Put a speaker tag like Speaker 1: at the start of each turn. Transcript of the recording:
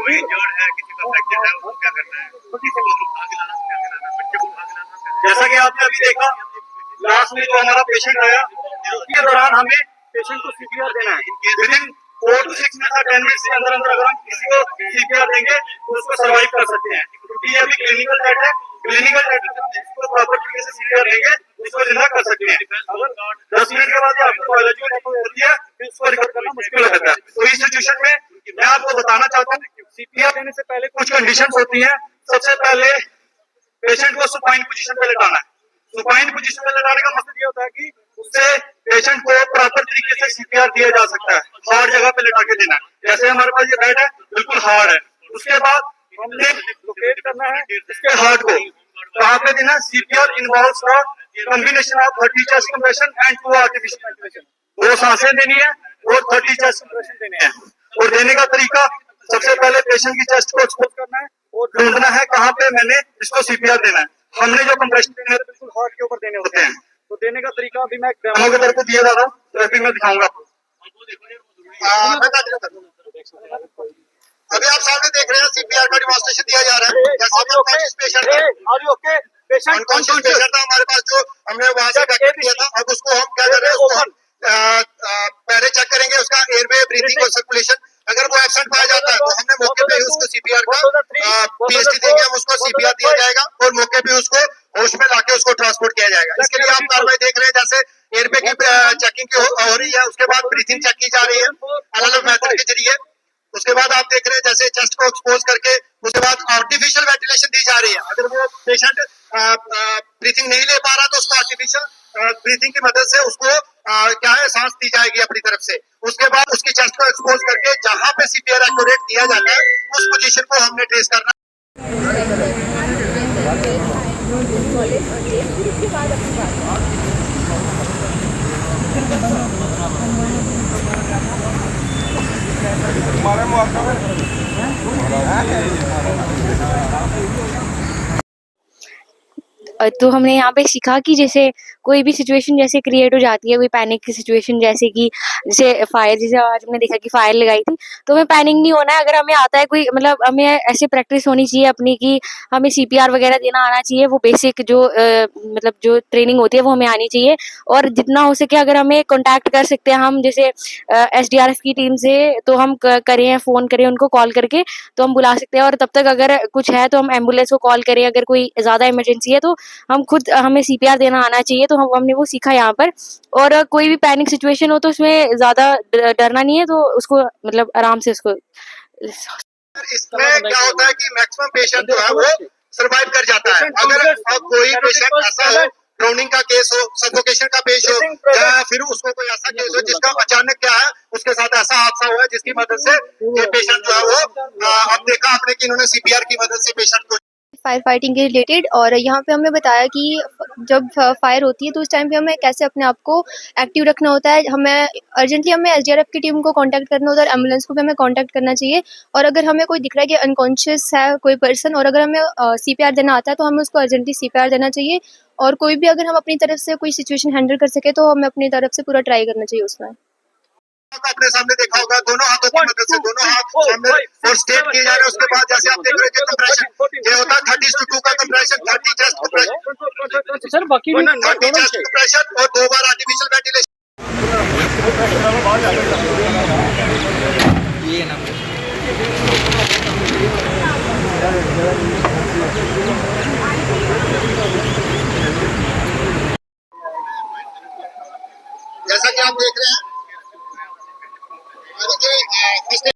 Speaker 1: कोई इंजर्ड है, किसी का फ्रैक्चर है, उसको क्या करना है, किसी को उठा के लाना, क्या कराना है, बच्चे को उठा के लाना। जैसा कि आपने अभी देखा लास्ट में जो हमारा पेशेंट आया, उसके दौरान हमें पेशेंट को सीपीआर देना है। विदिन 4 to 6 मिनट या 10 मिनट के अंदर अंदर अगर हम किसी को सीपीआर देंगे तो उसको सर्वाइव कर सकते हैं, क्योंकि ये अभी क्लिनिकल डेटा है। क्लिनिकल डेटा से हम जिसको प्रॉपर तरीके से सीपीआर देंगे उसको जिंदा कर सकते हैं। अगर 10 मिनट के बाद आपको बायोलॉजी होती है फिर उसको रिकवर करना मुश्किल हो जाता है। तो इस सिचुएशन में मैं आपको बताना चाहता हूँ, सीपीआर देने से पहले कुछ कंडीशंस होती हैं। सबसे पहले पेशेंट को सुपाइन पोजीशन पे लेटाना है। सुपाइन पोजीशन में लेटाने का मतलब ये होता है कि उससे पेशेंट को प्रॉपर तरीके से सीपीआर दिया जा सकता है। हार्ड जगह पे लेटा के देना है। जैसे हमारे पास ये बेड है बिल्कुल हार्ड है, उसके बाद हमने लोकेट करना है इसके हार्ट को। कहाँ पे देना? CPR involves the combination of 30 chest compression and 2 artificial ventilation. 2 सांसें देनी है और 30 चेस्ट कंप्रेशन देने हैं। और देने का तरीका सबसे पहले पेशेंट की चेस्ट को एक्सपोज करना है और ढूंढना है कहाँ पे मैंने इसको सीपीआर देना है। हमने जो कंप्रेशन देने हैं बिल्कुल हार्ट के ऊपर देने होते हैं। तो देने का तरीका अभी मैं डेमो के तरफ दिया जा रहा हूँ, तो अभी मैं दिखाऊंगा आपको। अभी आप सामने देख रहे हैं सीपीआर का डेमोंस्ट्रेशन दिया जा रहा है। जैसे अनकॉन्शियस पेशेंट था, अनकॉन्शियस पेशेंट था हमारे पास, जो हमने वहां से टैकल किया था। अब उसको हम क्या कर रहे हैं, उसको हम पहले चेक करेंगे उसका एयरवे, ब्रीथिंग और सर्कुलेशन। अगर वो एब्सेंट पाया जाता है तो हमने मौके पे उसको सीपीआर का पीएचडी देंगे, हम उसको सीपीआर दिया जाएगा और मौके पे उसको होश में लाके उसको ट्रांसपोर्ट किया जाएगा। इसके लिए आप कार्रवाई देख रहे हैं, जैसे एयरवे की चेकिंग हो रही है, उसके बाद ब्रीथिंग चेक की जा रही है अलग-अलग मेथड के जरिए। उसके बाद आप देख रहे हैं जैसे चेस्ट को एक्सपोज करके उसके बाद आर्टिफिशियल वेंटिलेशन दी जा रही है। अगर वो पेशेंट ब्रीथिंग नहीं ले पा रहा तो उसको आर्टिफिशियल ब्रीथिंग की मदद से उसको क्या है सांस दी जाएगी अपनी तरफ से। उसके बाद उसकी चेस्ट को एक्सपोज करके जहां पे सीपीआर एक्यूरेट दिया जाता है उस पोजीशन को हमने ट्रेस करना।
Speaker 2: तो हमने यहाँ पे सीखा कि जैसे कोई भी सिचुएशन जैसे क्रिएट हो जाती है, कोई पैनिक की सिचुएशन, जैसे फायर, जैसे आज हमने देखा कि फायर लगाई थी, तो हमें पैनिक नहीं होना है। अगर हमें आता है कोई, मतलब हमें ऐसे प्रैक्टिस होनी चाहिए अपनी कि हमें सीपीआर वगैरह देना आना चाहिए। वो बेसिक जो मतलब जो ट्रेनिंग होती है वो हमें आनी चाहिए। और जितना हो सके अगर हमें कॉन्टैक्ट कर सकते हैं हम, जैसे एसडीआरएफ की टीम से, तो हम करें, फ़ोन करें उनको कॉल करके, तो हम बुला सकते हैं। और तब तक अगर कुछ है तो हम एम्बुलेंस को कॉल करें। अगर कोई ज़्यादा इमरजेंसी है तो हम खुद, हमें सीपीआर देना आना चाहिए। तो हमने वो सीखा यहाँ पर। और कोई भी पैनिक सिचुएशन हो तो उसमें ज़्यादा डरना नहीं है, तो उसको मतलब आराम से उसको।
Speaker 1: इसमें क्या होता है कि मैक्सिमम पेशेंट जो है वो सर्वाइव कर जाता है। अगर कोई पेशेंट ऐसा हो, ड्राउनिंग का केस हो, सफोकेशन का पेश हो, या फिर उसको कोई ऐसा केस हो जिसका अचानक क्या है उसके साथ ऐसा हादसा हुआ है जिसकी मदद से ये पेशेंट जो है वो अब देखा आपने कि इन्होंने सीपीआर की मदद से पेशेंट को
Speaker 3: फायर फाइटिंग के रिलेटेड। और यहाँ पे हमें बताया कि जब फायर होती है तो उस टाइम पे हमें कैसे अपने आप को एक्टिव रखना होता है। हमें एसडीआरएफ की टीम को कांटेक्ट करना होता है और एम्बुलेंस को भी हमें कांटेक्ट करना चाहिए। और अगर हमें कोई दिख रहा है कि अनकॉन्शियस है कोई पर्सन और अगर हमें सीपीआर देना आता है तो हमें उसको अर्जेंटली सीपीआर देना चाहिए। और कोई भी अगर हम अपनी तरफ से कोई सिचुएशन हैंडल कर सके तो हमें अपनी तरफ से पूरा ट्राई करना चाहिए उसमें।
Speaker 1: अपने सामने देखा होगा, दोनों हाथों की मदद से दोनों हाथ सामने और स्टेप किए जा रहे हैं। उसके बाद जैसे आप देख रहे हैं कंप्रेशन ये होता है 30:2 का कंप्रेशन, 30 चेस्ट कंप्रेशन सर, बाकी 30 चेस्ट कंप्रेशन और 2 बार आर्टिफिशियल वेंटिलेशन। ये ना जैसा कि आप देख रहे हैं